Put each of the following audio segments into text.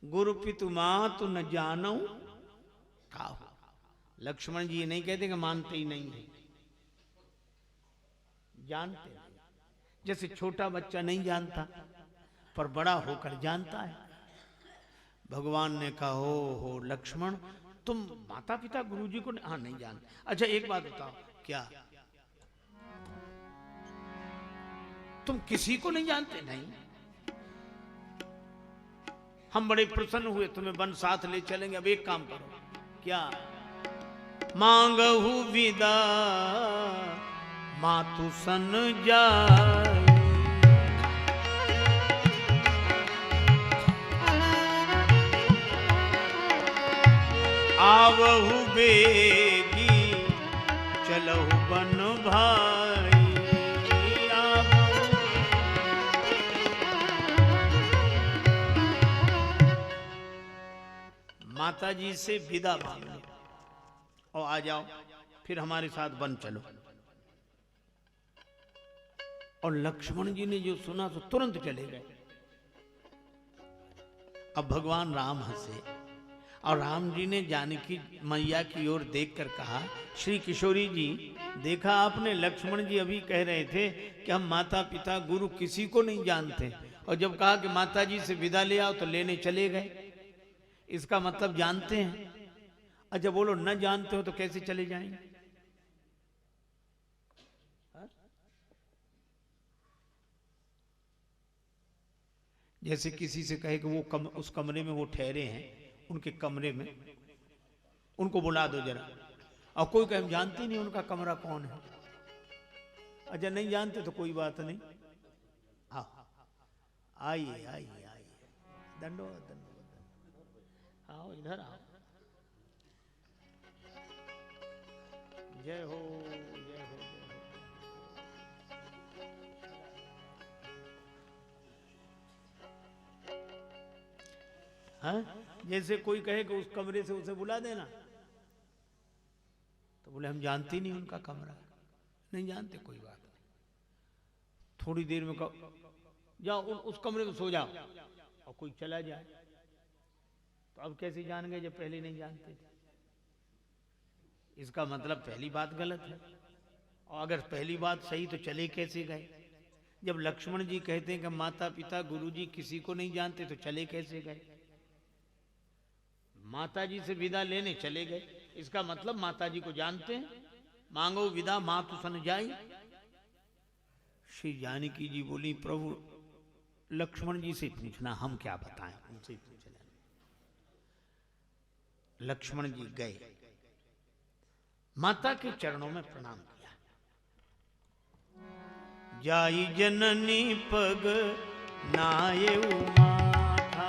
गुरु पितु मातु न जानो काहू। लक्ष्मण जी ये नहीं कहते कि मानते ही नहीं है, जानते हैं। जैसे छोटा बच्चा नहीं जानता पर बड़ा होकर जानता है। भगवान ने कहा हो लक्ष्मण, तुम माता पिता गुरु जी को हाँ नहीं जानते। अच्छा एक बात बताओ, क्या तुम किसी को नहीं जानते? नहीं। हम बड़े प्रसन्न हुए, तुम्हें वन साथ ले चलेंगे। अब एक काम करो, क्या? मांगहु विदा मातु सन जाय, आवहु बेगी चलहु बन भाई। माता जी से विदा मांग लो और आ जाओ, फिर हमारे साथ वन चलो। और लक्ष्मण जी ने जो सुना तो तुरंत चले गए। अब भगवान राम हंसे और राम जी ने जानकी मैया की ओर देखकर कहा, श्री किशोरी जी, देखा आपने, लक्ष्मण जी अभी कह रहे थे कि हम माता पिता गुरु किसी को नहीं जानते, और जब कहा कि माता जी से विदा ले आओ तो लेने चले गए। इसका मतलब जानते हैं। अच्छा बोलो, न जानते हो तो कैसे चले जाएंगे? जैसे किसी से कहे कि वो उस कमरे में वो ठहरे हैं, उनके कमरे में उनको बुला दो जरा, और कोई कहे हम जानते नहीं उनका कमरा कौन है। अच्छा नहीं जानते तो कोई बात नहीं, आओ आइए आइए आइए, दंडोत दंडोत, आओ इधर आओ। जय हो जय हो जय हो। हाँ? जैसे कोई कहे कि उस कमरे से उसे बुला देना, तो बोले हम जानते नहीं उनका कमरा। नहीं जानते कोई बात नहीं, थोड़ी देर में कहो जाओ उस कमरे में सो जाओ, और कोई चला जाए तो अब कैसे जान गए जब पहले नहीं जानते थे? इसका मतलब पहली बात गलत है। और अगर पहली बात सही तो चले कैसे गए? जब लक्ष्मण जी कहते हैं कि माता पिता गुरु जी किसी को नहीं जानते तो चले कैसे गए? माता जी से विदा लेने चले गए, इसका मतलब माता जी को जानते हैं। मांगो विदा मातु सन जाई। श्री जानकी जी बोली, प्रभु लक्ष्मण जी से पूछना, हम क्या बताएं, उनसे ही पूछ लेना। लक्ष्मण जी गए, माता के चरणों में प्रणाम किया। जाई जननी पग नाये माथा,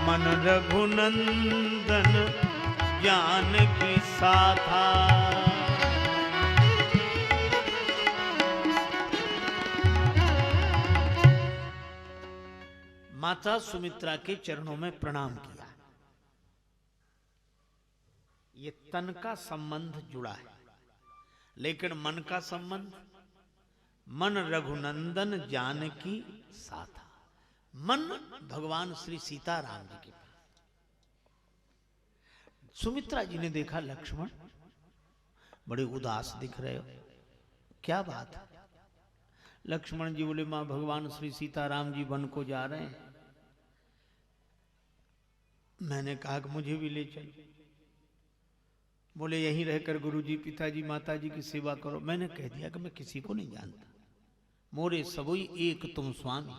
मन रघुनंदन जानकी साथा। माता सुमित्रा के चरणों में प्रणाम किया। ये तन का संबंध जुड़ा है, लेकिन मन का संबंध, मन रघुनंदन जानकी साथा। मन भगवान श्री सीताराम जी के पास। सुमित्रा जी ने देखा लक्ष्मण बड़े उदास दिख रहे हो, क्या बात है? लक्ष्मण जी बोले, मां भगवान श्री सीताराम जी वन को जा रहे हैं, मैंने कहा कि मुझे भी ले चलो। बोले यहीं रहकर गुरुजी पिताजी माताजी की सेवा करो। मैंने कह दिया कि मैं किसी को नहीं जानता, मोरे सबोई एक तुम स्वामी।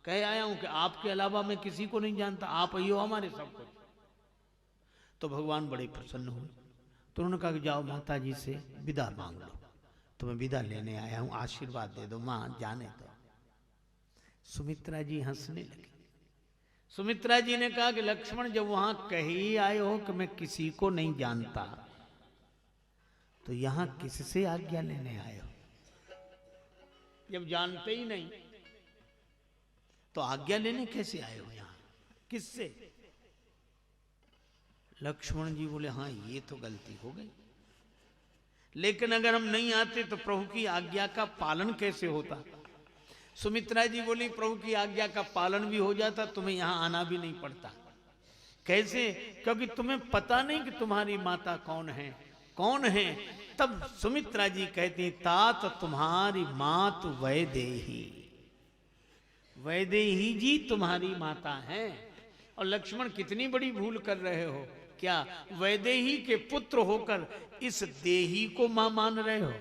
कह आया हूं कि आपके अलावा मैं किसी को नहीं जानता, आप ही हो हमारे सब कुछ। तो भगवान बड़े प्रसन्न हुए, तो उन्होंने कहा कि जाओ माता जी से विदा मांग लो, तो मैं विदा लेने आया हूं, आशीर्वाद दे दो मां, जाने दो। सुमित्रा जी हंसने लगी। सुमित्रा जी ने कहा कि लक्ष्मण, जब वहां कह ही आए हो कि मैं किसी को नहीं जानता, तो यहां किससे आज्ञा लेने आए हो? जब जानते ही नहीं तो आज्ञा लेने कैसे आए हो यहां, किससे? लक्ष्मण जी बोले, हाँ ये तो गलती हो गई, लेकिन अगर हम नहीं आते तो प्रभु की आज्ञा का पालन कैसे होता? सुमित्रा जी बोली प्रभु की आज्ञा का पालन भी हो जाता, तुम्हें यहां आना भी नहीं पड़ता। कैसे? क्योंकि तुम्हें पता नहीं कि तुम्हारी माता कौन है। तब सुमित्रा जी कहती तात तुम्हारी मात वैदेही जी तुम्हारी माता है। और लक्ष्मण कितनी बड़ी भूल कर रहे हो, क्या वैदेही के पुत्र होकर इस देही को मां मान रहे हो?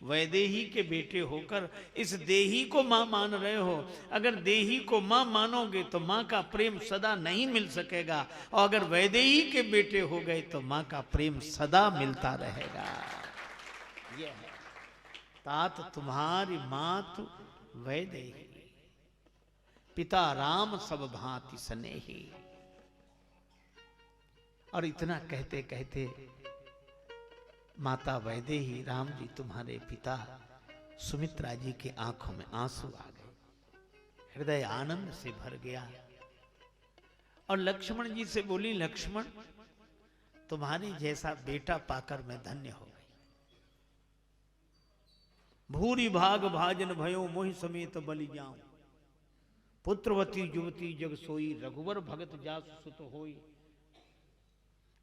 वैदेही के बेटे होकर इस देही को मां मान रहे हो। अगर देही को मां मानोगे तो मां का प्रेम सदा नहीं मिल सकेगा, और अगर वैदेही के बेटे हो गए तो मां का प्रेम सदा मिलता रहेगा। यह है तात तुम्हारी मात वैदेही, पिता राम सब भांति स्नेही। और इतना कहते कहते माता वैदेही, राम जी तुम्हारे पिता, सुमित्रा जी की आंखों में आंसू आ गए, हृदय आनंद से भर गया। और लक्ष्मण जी से बोली लक्ष्मण तुम्हारे जैसा बेटा पाकर मैं धन्य हो गई। भूरी भाग भाजन भयो मोहि समेत बलि जाऊं, पुत्रवती युवती जग सोई, रघुवर भगत जासु सुत होई।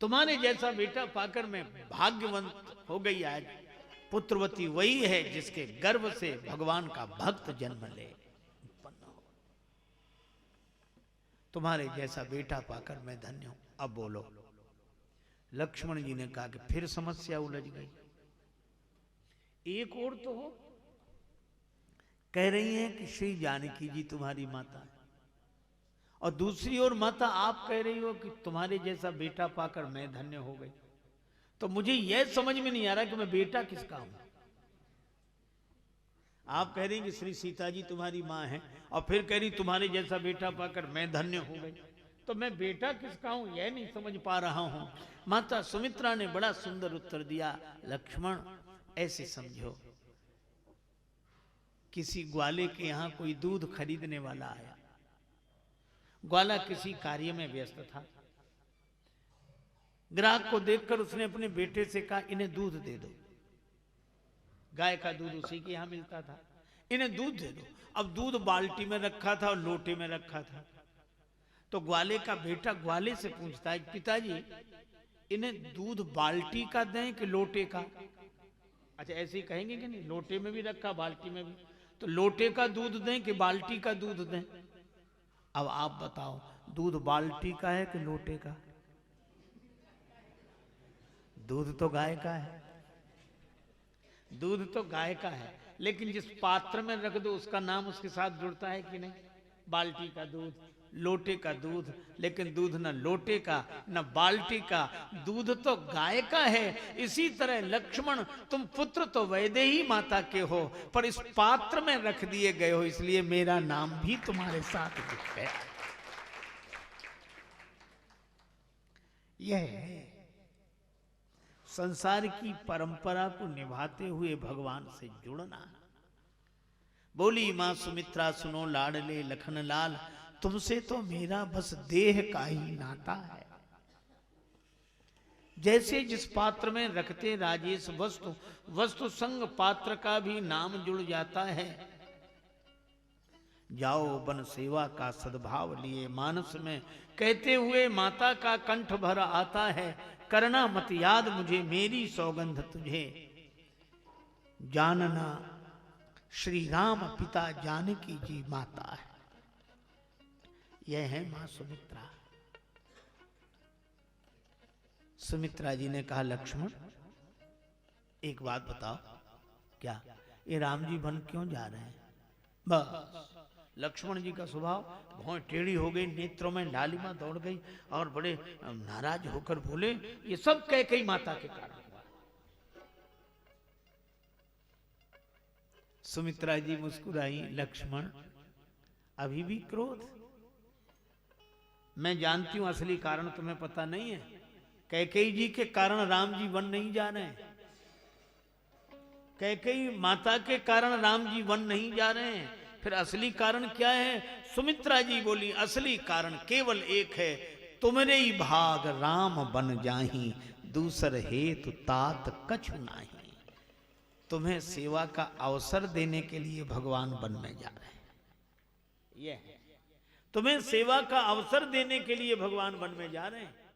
तुम्हारे जैसा बेटा पाकर मैं भाग्यवंत हो गई। आज पुत्रवती वही है जिसके गर्भ से भगवान का भक्त जन्म ले, उत्पन्न हो। तुम्हारे जैसा बेटा पाकर मैं धन्य हूं। अब बोलो। लक्ष्मण जी ने कहा कि फिर समस्या उलझ गई। एक और तो हो, कह रही हैं कि श्री जानकी जी तुम्हारी माता है, और दूसरी ओर माता आप कह रही हो कि तुम्हारे जैसा बेटा पाकर मैं धन्य हो गई। तो मुझे यह समझ में नहीं आ रहा कि मैं बेटा किसका हूं। आप कह रही कि श्री सीता जी तुम्हारी मां है, और फिर कह रही तुम्हारे जैसा बेटा पाकर मैं धन्य हो गई। तो मैं बेटा किसका हूं यह नहीं समझ पा रहा हूं। माता सुमित्रा ने बड़ा सुंदर उत्तर दिया, लक्ष्मण ऐसे समझो, किसी ग्वाले के यहां कोई दूध खरीदने वाला आया। ग्वाला किसी कार्य में व्यस्त था। ग्राहक को देखकर उसने अपने बेटे से कहा इन्हें दूध दे दो। गाय का दूध उसी के यहां मिलता था, इन्हें दूध दे दो। अब दूध बाल्टी में रखा था और लोटे में रखा था। तो ग्वाले का बेटा ग्वाले से पूछता है पिताजी इन्हें दूध बाल्टी का दें कि लोटे का? अच्छा ऐसे ही कहेंगे कि नहीं, लोटे में भी रखा बाल्टी में भी, तो लोटे का दूध दें कि बाल्टी का दूध दें? अब आप बताओ दूध बाल्टी का है कि लोटे का? दूध तो गाय का है, दूध तो गाय का है, लेकिन जिस पात्र में रख दो उसका नाम उसके साथ जुड़ता है कि नहीं? बाल्टी का दूध, लोटे का दूध, लेकिन दूध न लोटे का न बाल्टी का, दूध तो गाय का है। इसी तरह लक्ष्मण तुम पुत्र तो वैदेही माता के हो, पर इस पात्र में रख दिए गए हो, इसलिए मेरा नाम भी तुम्हारे साथ जुड़ गया। यह है संसार की परंपरा को निभाते हुए भगवान से जुड़ना। बोली मां सुमित्रा सुनो लाडले लखन लाल, तुमसे तो मेरा बस देह का ही नाता है। जैसे जिस पात्र में रखते राजेश वस्तु, वस्तु संग पात्र का भी नाम जुड़ जाता है। जाओ बन सेवा का सद्भाव लिए, मानस में कहते हुए माता का कंठ भर आता है। करना मत याद मुझे मेरी सौगंध तुझे, जानना श्री राम पिता जानकी जी माता है। यह है मां सुमित्रा। सुमित्रा जी ने कहा लक्ष्मण एक बात बताओ, क्या ये राम जी वन क्यों जा रहे हैं? बस लक्ष्मण जी का स्वभाव, भौं टेढ़ी हो गई, नेत्रों में लालिमा दौड़ गई और बड़े नाराज होकर बोले ये सब कैकेयी माता के कारण हुआ। सुमित्रा जी मुस्कुराई, लक्ष्मण अभी भी क्रोध? मैं जानती हूं असली कारण तुम्हें पता नहीं है। कैकेयी जी के कारण राम जी वन नहीं जा रहे हैं, कैकेयी माता के कारण राम जी वन नहीं जा रहे हैं। फिर असली कारण क्या है? सुमित्रा जी बोली असली कारण केवल एक है, तुम्हारे ही भाग राम बन जाही, दूसर हेतु तात कछु नाही। तुम्हें सेवा का अवसर देने के लिए भगवान वन में जा रहे हैं। यह है, तुम्हें सेवा का अवसर देने के लिए भगवान वन में जा रहे हैं।